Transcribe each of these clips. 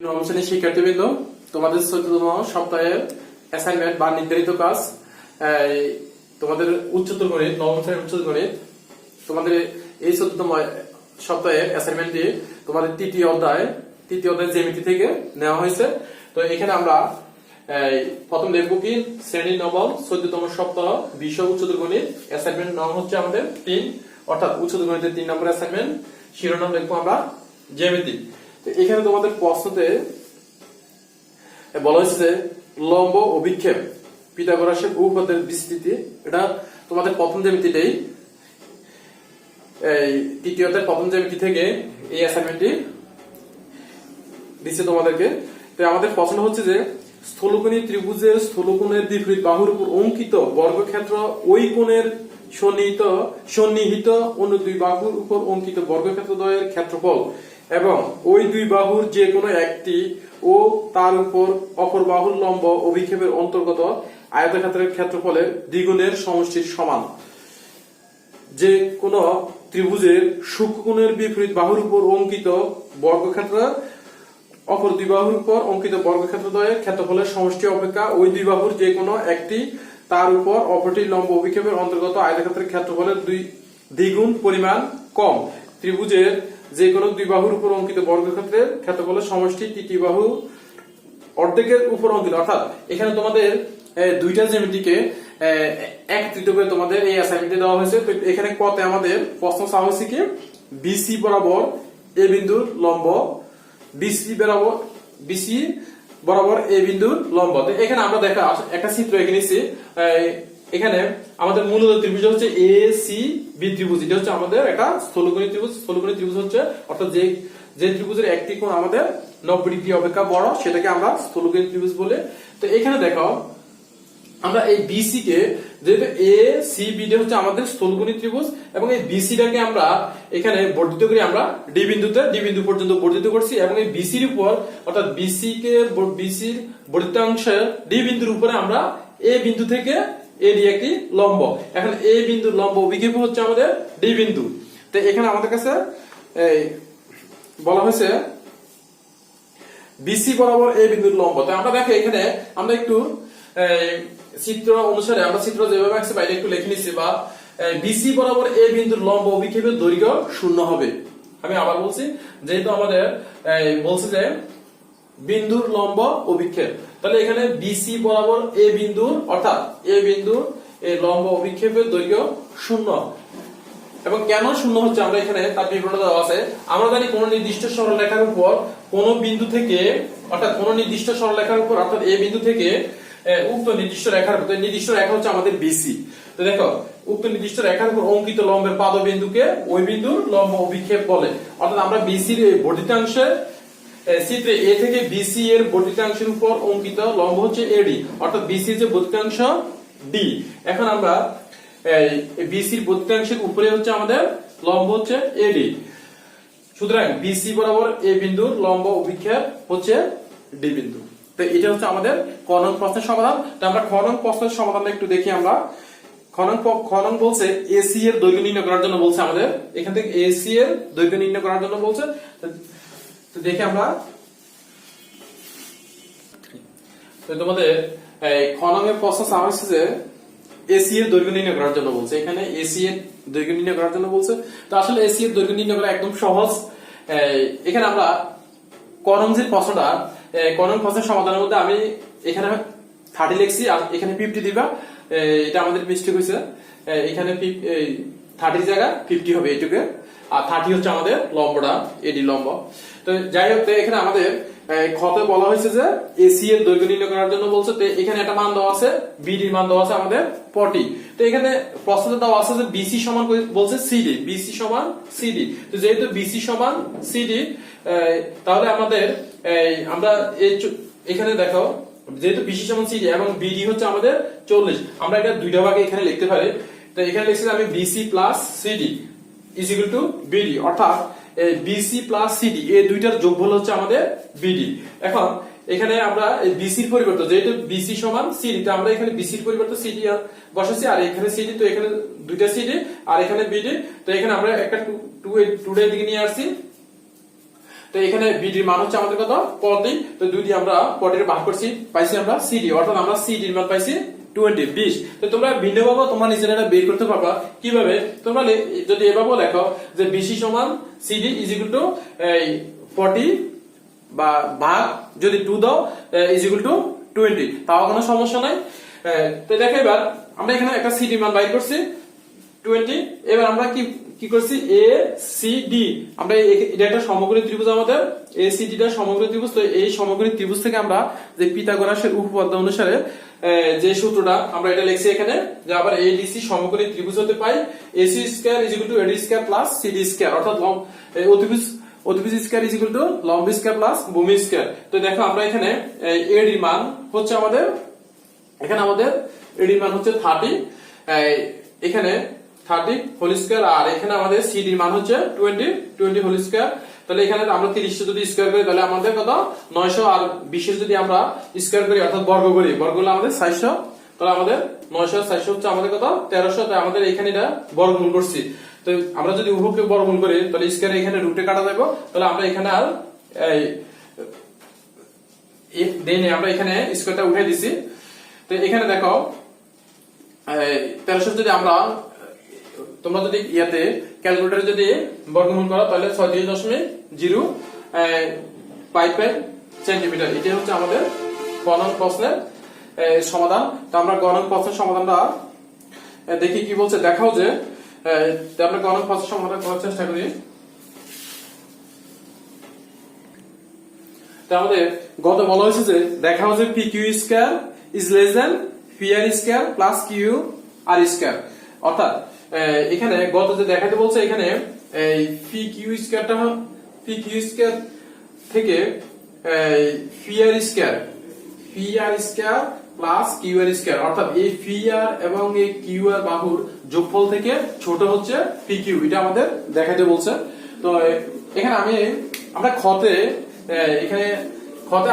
নবম শ্রেণীর শিক্ষার্থীবৃন্দ, তোমাদের 14তম সপ্তাহের অ্যাসাইনমেন্ট বা নির্ধারিত কাজ তোমাদের উচ্চতর গণিত, নবম শ্রেণীর উচ্চতর গণিত। তোমাদের এই 14তম সপ্তাহের অ্যাসাইনমেন্টটি তোমাদের তৃতীয় অধ্যায় জ্যামিতি থেকে নেওয়া হয়েছে। তো এখানে আমরা প্রথম দেখব কি শ্রেণী নবম 14তম সপ্তাহ বিষয় উচ্চতর গণিত। অ্যাসাইনমেন্ট নাম হচ্ছে আমাদের 3, অর্থাৎ উচ্চতর গণিতের 3 নম্বর অ্যাসাইনমেন্ট। শিরোনাম লিখবো আমরা জ্যামিতি। এখানে তোমাদের প্রশ্নতে বলা হয়েছে যে লম্ব অভিক্ষেপ পিথাগোরাসের উপপাদ্যের বিস্তৃতি। এটা তোমাদের প্রথম জ্যামিতিটাই, এই তৃতীয় অধ্যায়ের প্রথম জ্যামিতি থেকে এই অ্যাসাইনমেন্টটি দিচ্ছে তোমাদেরকে। তো আমাদের প্রশ্ন হচ্ছে যে স্থূলকোণী ত্রিভুজের স্থূলকোণের বিপরীত বাহুর উপর অঙ্কিত বর্গক্ষেত্র ওই কোণের সন্নিহিত অন্য দুই বাহুর উপর অঙ্কিত বর্গক্ষেত্রদ্বয়ের ক্ষেত্রফল এবং ওই দুই বাহুর যে কোনো একটি ও তার উপর অপর বাহুর লম্ব অভিক্ষেপের অন্তর্গত আয়তক্ষেত্রের ক্ষেত্রফলের দ্বিগুণের সমষ্টির সমান। যে কোন ত্রিভুজের সূক্ষ্মকোণের বিপরীত বাহুর উপর অঙ্কিত বর্গক্ষেত্র অপর দুই বাহুর উপর অঙ্কিত বর্গক্ষেত্রদ্বয়ের ক্ষেত্রফলের সমষ্টি অপেক্ষা ওই দুই বাহুর যে কোনো একটি তার উপর অপরটি লম্ব অভিক্ষেপের অন্তর্গত আয়তক্ষেত্রের ক্ষেত্রফলের দ্বিগুণ পরিমাণ কম। ত্রিভুজের যে কোনো দুই বাহুর উপর অঙ্কিত বর্গক্ষেত্রের ক্ষেত্রফলের সমষ্টি তৃতীয় বাহু অর্ধেকের উপর অঙ্কিত। অর্থাৎ এখানে তোমাদের দুইটা জ্যামিতিকে একত্রিত করে তোমাদের এই অ্যাসাইনমেন্টে দেওয়া হয়েছে। তো এখানে কতে আমাদের প্রশ্ন চাওয়া হয়েছে কি বিসি বরাবর এ বিন্দুর লম্ব, বিসি বরাবর এ বিন্দুর লম্ব। তো এখানে আমরা দেখা একটা চিত্র এঁকে নিচ্ছি। এখানে আমাদের মূলত ত্রিভুজ হচ্ছে এ সি বি ত্রিভুজ। এটা হচ্ছে আমাদের একটা স্থূলকোণী ত্রিভুজ। স্থূলকোণী ত্রিভুজ হচ্ছে অর্থাৎ যে ত্রিভুজের একটি কোণ আমাদের 90 ডিগ্রি অপেক্ষা বড় সেটাকে আমরা স্থূলকোণী ত্রিভুজ বলে। তো এখানে দেখো আমরা এই বিসি কে, যেহেতু এ সি বি হচ্ছে আমাদের স্থূলকোণী ত্রিভুজ এবং এই বিসি টাকে আমরা এখানে বর্ধিত করে আমরা ডি বিন্দু পর্যন্ত বর্ধিত করছি এবং এই বিসির উপর অর্থাৎ বিসির বর্ধিতাংশে ডি বিন্দুর উপরে আমরা এ বিন্দু থেকে এ ডি একটি লম্ব। এখন এ বিন্দুর লম্ব অভিক্ষেপ হচ্ছে আমাদের ডি বিন্দু। তো এখানে আমাদের কাছে বলা হয়েছে বিসি বরাবর এ বিন্দুর লম্ব। তো আমরা দেখো এখানে আমরা একটু চিত্র অনুসারে আমরা চিত্র যেভাবে আঁকছি বাইরে একটু লিখে নিচ্ছি বা বিসি বরাবর এ বিন্দুর লম্ব অভিক্ষেপের দৈর্ঘ্য 0 হবে। আমি আবার বলছি, যেহেতু আমাদের বলছে যে বিন্দুর লম্ব অভিক্ষেপ, তাহলে এখানে বিসি বরাবর এ বিন্দুর অর্থাৎ এ বিন্দুর এই লম্ব অভিক্ষেপের দৈর্ঘ্য 0। এবং কেন 0 হচ্ছে আমরা এখানে তার বিবরণ দেওয়া আছে। আমরা জানি কোন নির্দিষ্ট সরলরেখার উপর কোন বিন্দু থেকে অর্থাৎ কোন নির্দিষ্ট সরলরেখার উপর অর্থাৎ এ বিন্দু থেকে উক্ত নির্দিষ্ট রেখার উপর, নির্দিষ্ট রেখা হচ্ছে আমাদের বিসি। তো দেখো উক্ত নির্দিষ্ট রেখার উপর অঙ্কিত লম্বের পাদবিন্দুকে ওই বিন্দুর লম্ব অভিক্ষেপ বলে। অর্থাৎ আমরা বিসির বর্ধিতাংশে চিত্রে এ থেকে বিসি এর বর্ধিতাংশের উপর অঙ্কিত লম্ব হচ্ছে এডি, অর্থাৎ বিসি যে বর্ধিতাংশ ডি। এখন আমরা বিসির বর্ধিতাংশের উপরে হচ্ছে আমাদের লম্ব হচ্ছে এডি। সুতরাং বিসি বরাবর এ বিন্দুর লম্ব অভিক্ষেপ হচ্ছে ডি বিন্দু। তো এটা হচ্ছে আমাদের ক নং প্রশ্নের সমাধান। তো আমরা খ নং প্রশ্নের সমাধানটা একটু দেখি। আমরা খ নং বলছে এসি এর দৈর্ঘ্য নির্ণয় করার জন্য বলছে আমাদের, এখান থেকে এসি এর দৈর্ঘ্য নির্ণয় করার জন্য বলছে। তো দেখি আমরা, তো তোমাদের খ নং এর প্রশ্ন চাওয়া হচ্ছে যে এসি এর দৈর্ঘ্য নির্ণয় করার জন্য বলছে। এখানে এসি এর দৈর্ঘ্য নির্ণয় করার জন্য বলছে। তো আসলে এসি এর দৈর্ঘ্য নির্ণয় করা একদম সহজ। এখানে আমরা ক নং যে প্রশ্নটা, ক নং প্রশ্নের সমাধানের মধ্যে আমি এখানে 30 লিখছি আর এখানে 50 দিবা। এটা আমাদের মিস্টেক হয়েছে। এখানে 30 জায়গা 50 হবে এইটুকু, আর 30 হচ্ছে আমাদের লম্বটা এডি লম্ব। তো যাই হোক, এখানে আমাদের খতে বলা হয়েছে যে এসি এর দৈর্ঘ্য নির্ণয় করার জন্য বলছে। তো এখানে একটা মান দেওয়া আছে, বিডি মান দেওয়া আছে আমাদের 40। তো এখানে প্রশ্নতে দেওয়া আছে যে বিসি সমান বলছে সিডি, বিসি সমান সিডি। তো যেহেতু বিসি সমান সিডি, তাহলে আমাদের আমরা এখানে দেখো যেহেতু বিসি সমান সিডি এবং বিডি হচ্ছে আমাদের 40, আমরা এটা দুইটা ভাগে এখানে লিখতে পারি। তো এখানে লিখছি আমি BC plus CD is equal to BD, অর্থাৎ বিসি প্লাস সিডি এই দুইটার যোগফল হচ্ছে আমাদের বিডি। এখন এখানে আমরা বিসির পরিবর্তে যেহেতু বিসি সমান সিডি, তো আমরা এখানে বিসির পরিবর্তে সিডি বসাচ্ছি আর এখানে সিডি। তো এখানে দুইটা সিডি আর এখানে বিডি। তো এখানে আমরা একটা 2 এর দিকে নিয়ে আসছি। তো এখানে বিডির মান হচ্ছে আমাদের কত 40, তো 2 দিয়ে আমরা 40 ভাগ করছি, পাইছি আমরা সিডি, অর্থাৎ আমরা সিডির মান পাইছি 20। তো তোমরা ভিন্নভাবে তোমরা নিজেরা এটা বের করতে পারবা কিভাবে, তোমরা যদি এভাবে লেখো যে বিসি সমান সিডি ইজ ইকুয়াল টু 40 বা ভাগ যদি 2 দাও ইজ ইকুয়াল টু 20, তাও কোনো সমস্যা নাই। তো দেখো এবার আমরা এখানে একটা সিডি মান বাইর করছি 20। এবার আমরা কি করছি এ সি ডি, আমরা এটা একটা সমকোণী ত্রিভুজ, আমাদের এ সি ডি টা সমকোণী ত্রিভুজ। তো এই সমকোণী ত্রিভুজ থেকে আমরা যে পিথাগোরাসের উপপাদ্য অনুসারে যে সূত্রটা আমরা এটা লিখছি এখানে, যে আবার এডিসি সমকোণী ত্রিভুজ হতে পাই AC square is equal to AD square plus CD square, অর্থাৎ অতিভুজ স্কয়ার ইজ ইকুয়াল টু লম্ব স্কয়ার প্লাস ভূমি স্কয়ার। তো দেখো আমরা এখানে এডির মান হচ্ছে আমাদের, এখানে আমাদের এডির মান হচ্ছে 30, এখানে 30 হোল স্কয়ার, আর এখানে আমাদের সিডির মান হচ্ছে 20 হোল স্কয়ার। তাহলে এখানে আমরা 30 যদি স্কয়ার করি তাহলে আমাদের কত 900, আর 20 যদি আমরা স্কয়ার করি অর্থাৎ বর্গ করি, বর্গ হলো আমাদের 400, তাহলে আমাদের 900 400 হচ্ছে আমাদের কত 1300। তাই আমাদের এখানে এটা বর্গমূল করছি। তো আমরা যদি উভয়কে বর্গমূল করি তাহলে স্কয়ার এখানে রুটে কাটা যাবে, তাহলে আমরা এখানে আর দেনে আমরা এখানে স্কয়ারটা উঠিয়ে দিছি। তো এখানে দেখো 1300 যদি আমরা, তোমরা যদি ইয়াতে ক্যালকুলেটরে যদি বর্গমূল করো তাহলে 36.055 সেন্টিমিটার। এটা হচ্ছে আমাদের গণন প্রশ্নের সমাধান। তো আমরা গণন প্রশ্নের সমাধানটা দেখি কি বলছে, দেখাও যে আমরা গণন প্রশ্নের সমাধান করার চেষ্টা করি। তো আমাদের গত বলা হয়েছে যে দেখাও যে P Q square is less than P R square plus Q R square, অর্থাৎ এখানে গত যে দেখাতে বলছে এখানে এই পি কিউ স্কয়ারটা পি কিউ স্কয়ার থেকে P R square plus Q R square, অর্থাৎ এই পি আর এবং এই কিউ আর বাহুর যোগফল থেকে ছোট হচ্ছে পি কিউ, এটা আমাদের দেখাতে বলছে। তো এখানে আমরা খতে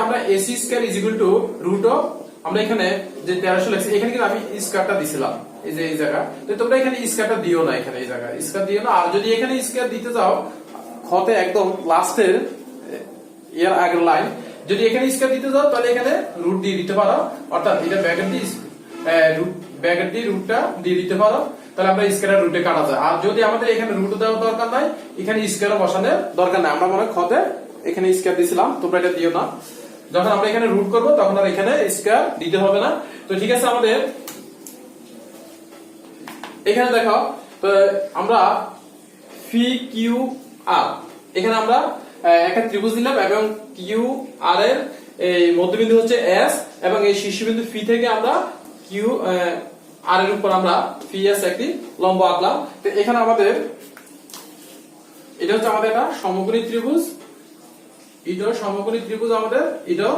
আমরা AC square is equal to root of, আমরা এখানে যে 1300 লিখছি এখানে কিন্তু আমি স্কয়ারটা দিছিলাম এই যে এই জায়গা, তো তোমরা এখানে স্কয়ারটা দিও না, এখানে এই জায়গা স্কয়ার দিও না। আর যদি এখানে স্কয়ার দিতে যাও খতে একদম লাস্টের এর আগের লাইন, যদি এখানে স্কয়ার দিতে যাও তাহলে এখানে রুট দিয়ে দিতে পারো, অর্থাৎ এটা ব্র্যাকেট দিয়ে রুটটা দিয়ে দিতে পারো, তাহলে আমরা স্কয়ারের রুটে কাটা যায়। আর যদি আমাদের এখানে রুট দেওয়ার দরকার নাই, এখানে স্কয়ার বসানোর দরকার নাই, আমরা মনে খতে এখানে স্কয়ার দিছিলাম, তোমরা এটা দিও না। যখন আমরা এখানে রুট করব তখন আর এখানে স্কয়ার দিতে হবে না। তো ঠিক আছে, আমাদের এখানে দেখো তো আমরা পি কিউ আর, এখানে আমরা একটা ত্রিভুজ দিলাম এবং কিউ আর এর এই মধ্যবিন্দু হচ্ছে এস, এবং এই শীর্ষবিন্দু পি থেকে আমরা কিউ আর এর উপর আমরা পি এস একটি লম্ব আঁকলাম। তো এখানে আমাদের এটা হচ্ছে আমাদের একটা সমকোণী ত্রিভুজ, এটাও সমকোণী ত্রিভুজ, আমাদের এটাও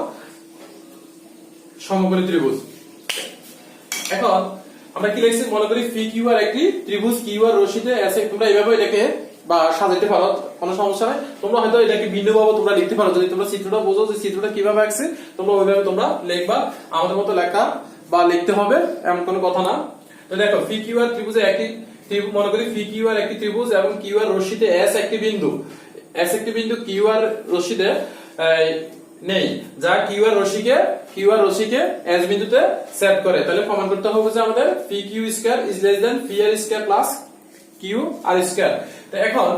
সমকোণী ত্রিভুজ। এখন আমরা কি লিখছি, মনে করি পি কিউ আর একটি ত্রিভুজ, কিউ আর রশ্মিতে আছে, তোমরা এইভাবে এটাকে বা সাজাতে পারো, কোনো সমস্যা নাই। তোমরা হয়তো এটাকে ভিন্নভাবে তোমরা লিখতে পারো, যদি তোমরা চিত্রটা বোঝো যে চিত্রটা কিভাবে আঁকছে তোমরা ওইভাবে তোমরা লিখবা, আমাদের মতো লেখা বা লিখতে হবে এমন কোনো কথা না। তো দেখো পি কিউ আর ত্রিভুজে একটি মনে করি পি কিউ আর একটি ত্রিভুজ এবং কিউ আর রশ্মিতে এস একটি বিন্দু, কিউ আর রশ্মিতে নেই, যা কিউ আর রশ্মিকে এস বিন্দুতে সেট করে। তাহলে প্রমাণ করতে হবে যে আমাদের P Q square is less than P R square plus Q R square. তো এখন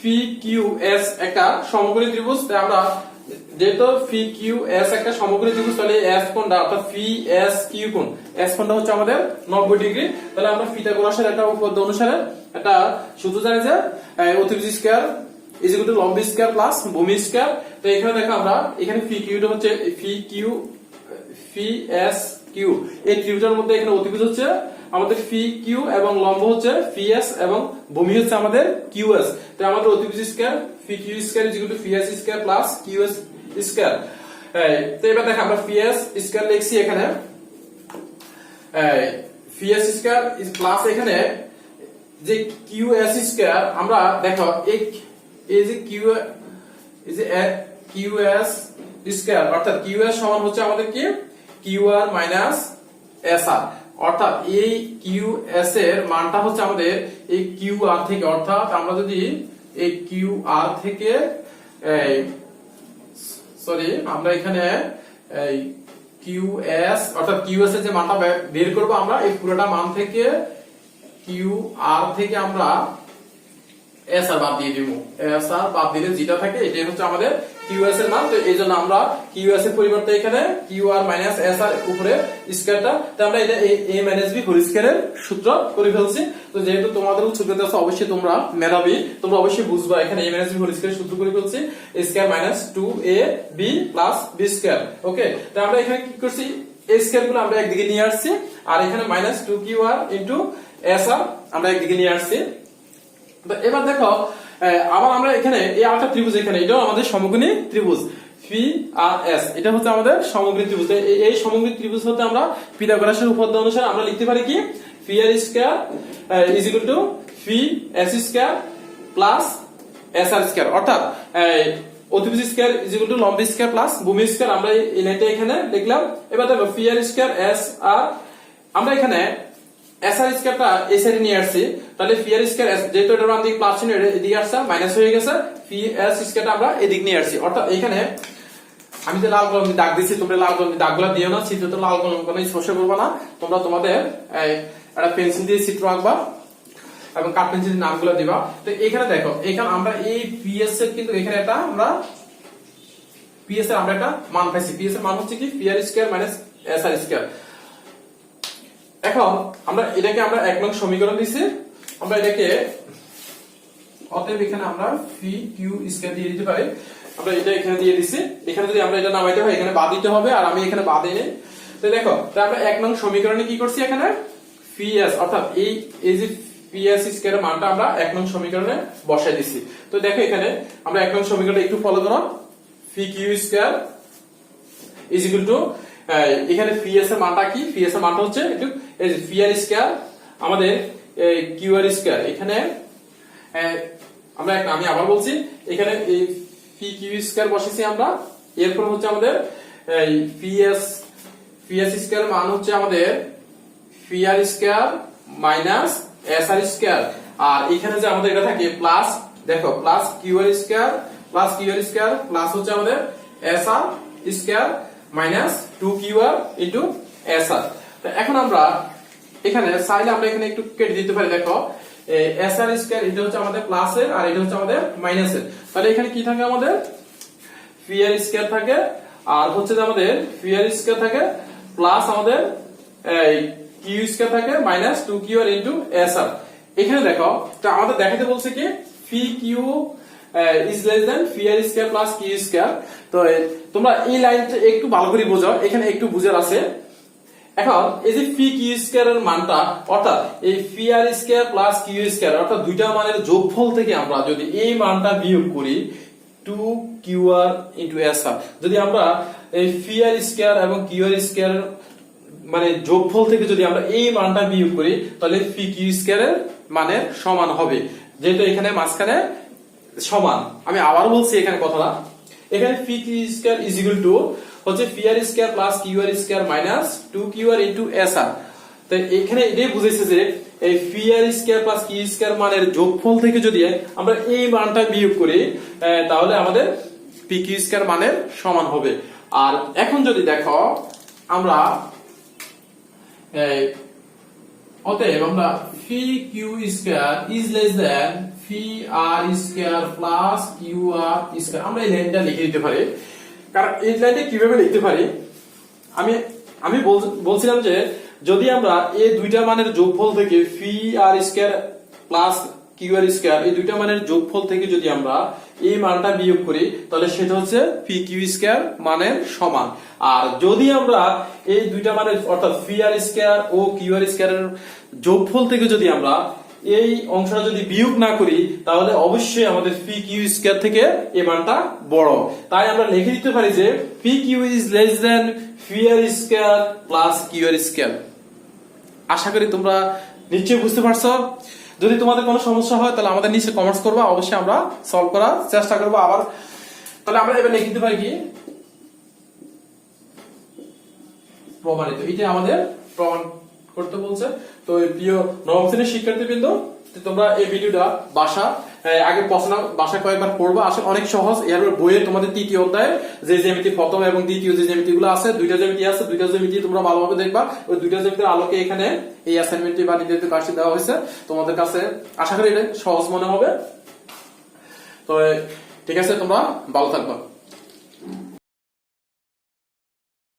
পি কিউ এস একটা সমকোণী ত্রিভুজ, তাই আমরা যেহেতু পি কিউ এস একটা সমকোণী ত্রিভুজ, তাহলে এস কোণটা অর্থাৎ পি এস কিউ কোণ, এস কোণটা হচ্ছে আমাদের 90 ডিগ্রি। তাহলে আমরা পিথাগোরাসের একটা উপপাদ্য অনুসারে একটা সূত্র জানি যে অতিভুজ স্কয়ার ইজ ইকুয়াল টু লম্ব স্কয়ার প্লাস ভূমি স্কয়ার। তো এখানে দেখো আমরা এখানে পি কিউটা হচ্ছে পি এস কিউ, এই ত্রিভুজের মধ্যে এখানে অতিভুজ হচ্ছে আমাদের পি কিউ এবং লম্ব হচ্ছে পি এস এবং ভূমি হচ্ছে আমাদের কিউ এস। তো আমাদের অতিভুজ square P Q square is equal to P S square plus Q S square. তো এবার দেখো আমরা পি এস স্কয়ার লিখছি এখানে, P S square is plus এখানে যে কিউ এস স্কয়ার, আমরা দেখো এই যে কিউ এস স্কয়ার, অর্থাৎ কিউ এস সমান হচ্ছে আমাদের কি Q R minus S R, অর্থাৎ এই কিউ এস এর মানটা হচ্ছে আমাদের এই কিউ আর থেকে, অর্থাৎ আমরা যদি এই কিউ আর থেকে এই সরি আমরা এখানে এই QS অর্থাৎ QS এর যে মানটা বের করব আমরা এই পুরোটা মান থেকে QR থেকে আমরা SR বাদ দিয়ে দিব। SR বাদ দিলে যেটা থাকে এটাই হচ্ছে আমাদের QS এর মান। তো এইজন্য আমরা QS এর পরিবর্তে এখানে QR SR উপরে স্কয়ারটা, তো আমরা এটা A - B হোল স্কয়ারের সূত্র করে ফেলছি। তো যেহেতু তোমাদের উচ্চ বিদ্যালয় আছে অবশ্যই তোমরা মেধাবী, তোমরা অবশ্যই বুঝবা এখানে A - B হোল স্কয়ারের সূত্র করে ফেলছি A square minus 2AB plus B square. Okay, তো আমরা এখানে কি করছি A স্কয়ার গুলো আমরা একদিকে নিয়ে আসছি আর এখানে মাইনাস 2QR ইনটু SR আমরা একদিকে নিয়ে আসছি। তো এবার দেখো আবার আমরা এখানে এই আরেকটা ত্রিভুজ, এখানে এটাও আমাদের সমকোণী ত্রিভুজ PRS, এটা হচ্ছে আমাদের সমকোণী ত্রিভুজ। এই সমকোণী ত্রিভুজ হতে আমরা পিথাগোরাসের উপপাদ্য অনুসারে আমরা লিখতে পারি কি PR square is equal two PS square plus SR square, অর্থাৎ অতিভুজ স্কয়ার ইজ ইকুয়াল টু লম্ব স্কয়ার প্লাস ভূমি স্কয়ার। আমরা এই লাইনটা এখানে লিখলাম। এবার দেখো PR স্কয়ার SR, আমরা এখানে SR স্কয়ারটা এই সাইডে নিয়ে আসছি, তাহলে PR স্কয়ার যেহেতু এটার মান দিকে প্লাস ছিল এদিকে আসছে মাইনাস হয়ে গেছে, PS স্কয়ারটা আমরা এদিকে নিয়ে আসছি। অর্থাৎ এখানে আমি যে লাল কলম দিয়ে দাগ দিয়েছি, তোমরা লাল কলম দিয়ে দাগগুলো দিও না, চিত্রতে লাল কলম কোনো স্পর্শ করবে না, তোমরা তোমাদের একটা পেন্সিল দিয়ে চিত্র আঁকবা এবং কাঠ পেন্সিল নামগুলো দিবা। তো এখানে দেখো এখানে আমরা এই PS এর কিন্তু এখানে এটা আমরা PS এর আমরা একটা মান পাইছি। PS এর মান হচ্ছে কি PR square minus SR square. এখন আমরা এটাকে আমরা 1 নং সমীকরণ দিছি, আমরা এটাকে অতএব এখানে আমরা PQ স্কয়ার দিয়ে দিতে পারি। আমরা এটা এখানে দিয়ে দিছি, এখানে যদি আমরা এটা নামাইতে হয় এখানে বাদ দিতে হবে, আর আমি এখানে বাদ দেই। তো দেখো তো আমরা 1 নং সমীকরণে কি করছি এখানে PS অর্থাৎ এই যে PS স্কয়ারের মানটা আমরা 1 নং সমীকরণে বসাই দিছি। তো দেখো এখানে আমরা 1 নং সমীকরণটা একটু ফলো করো, PQ square is equal two এখানে PS এর মানটা কি, PS এর মানটা হচ্ছে একটু এই যে PR স্কয়ার আমাদের QR স্কয়ার, এখানে আমি আবার বলছি এখানে এই PQ স্কয়ার বসেছি আমরা। এরপর হচ্ছে আমাদের এই PS স্কয়ার মান হচ্ছে আমাদের PR square minus SR square, আর এখানে যে আমাদের এটা থাকে প্লাস, দেখো প্লাস QR স্কয়ার প্লাস হচ্ছে আমাদের SR square minus 2QR into SR। তো এখন আমরা এখানে চাইলে আমরা এখানে একটু কেটে দিতে পারি। দেখো SR স্কয়ার এটা হচ্ছে আমাদের প্লাসের আর এটা হচ্ছে আমাদের মাইনাসের, তাহলে এখানে কি থাকে আমাদের PR স্কয়ার থাকে আর হচ্ছে যে আমাদের PR স্কয়ার থাকে প্লাস আমাদের এই Q স্কয়ার থাকে মাইনাস 2QR ইনটু SR। এখানে দেখো তো আমাদের দেখাতে বলছে কি PQ is less than PR square plus Q square. তো তোমরা এই লাইনটা একটু ভালো করে বোঝাও, এখানে একটু বুঝার আছে। এখন এই যে PQ স্কয়ারের মানটা অর্থাৎ এই PR square plus Q square অর্থাৎ দুইটা মানের যোগফল থেকে আমরা যদি এই মানটা বিয়োগ করি 2QR ইনটু SR, যদি আমরা এই PR স্কয়ার এবং QR স্কয়ার মানে যোগফল থেকে যদি আমরা এই মানটা বিয়োগ করি তাহলে PQ স্কয়ারের মানের সমান হবে, যেহেতু এখানে মাঝখানে সমান। আমি আবার বলছি এখানে কথাটা, এখানে PQ square is equal two হচ্ছে PR square plus QR square minus 2QR into SR। তো এখানে এটাই বুঝাইছে যে এই PR square plus Q square মানের যোগফল থেকে যদি আমরা এই মানটা বিয়োগ করি তাহলে আমাদের PQ স্কয়ার মানের সমান হবে। আর এখন যদি দেখো আমরা অতএব আমরা PQ square is less than PR square plus QR square, আমরা এই লাইনটা লিখে দিতে পারি। কারণ এই লাইনটা কিভাবে লিখতে পারি আমি বলছিলাম যে যদি আমরা এই দুইটা মানের যোগফল থেকে PR square plus QR square এই দুইটা মানের যোগফল থেকে যদি আমরা এই মানটা বিয়োগ করি তাহলে সেটা হচ্ছে PQ স্কয়ার মানের সমান। আর যদি আমরা এই দুইটা মানের অর্থাৎ PR স্কয়ার ও QR স্কয়ারের যোগফল থেকে যদি আমরা এই অংশটা যদি বিয়োগ না করি তাহলে অবশ্যই আমাদের PQ স্কয়ার থেকে এই মানটা বড়। তাই আমরা লিখে দিতে পারি যে PQ is less than PR square plus QR square. আশা করি তোমরা নিশ্চয়ই বুঝতে পারছো। যদি তোমাদের কোনো সমস্যা হয় তাহলে আমাদের নিচে কমেন্টস করবা, অবশ্যই আমরা সলভ করার চেষ্টা করবো। আবার তাহলে আমরা এবার লিখে দিতে পারি কি প্রমাণিত, এটা আমাদের প্রমাণ করতে বলছে। তো প্রিয় নবম শ্রেণীর শিক্ষার্থীবৃন্দ, তোমরা এই ভিডিওটা বাসা আগে প্রশ্ন বাসা কয়েকবার পড়বা, আসলে অনেক সহজ। এর বইয়ে তোমাদের তৃতীয় অধ্যায়ে যে জ্যামিতি প্রথম এবং দ্বিতীয় যে জ্যামিতি গুলো আছে, দুইটা জ্যামিতি আছে, দুইটা জ্যামিতি তোমরা ভালোভাবে দেখবা। ওই দুইটা জ্যামিতির আলোকে এখানে এই অ্যাসাইনমেন্টটি বা নির্ধারিত কাজটি দেওয়া হয়েছে। তোমাদের কাছে আশা করি এটা সহজ মনে হবে। তো ঠিক আছে, তোমরা ভালো থাকবা।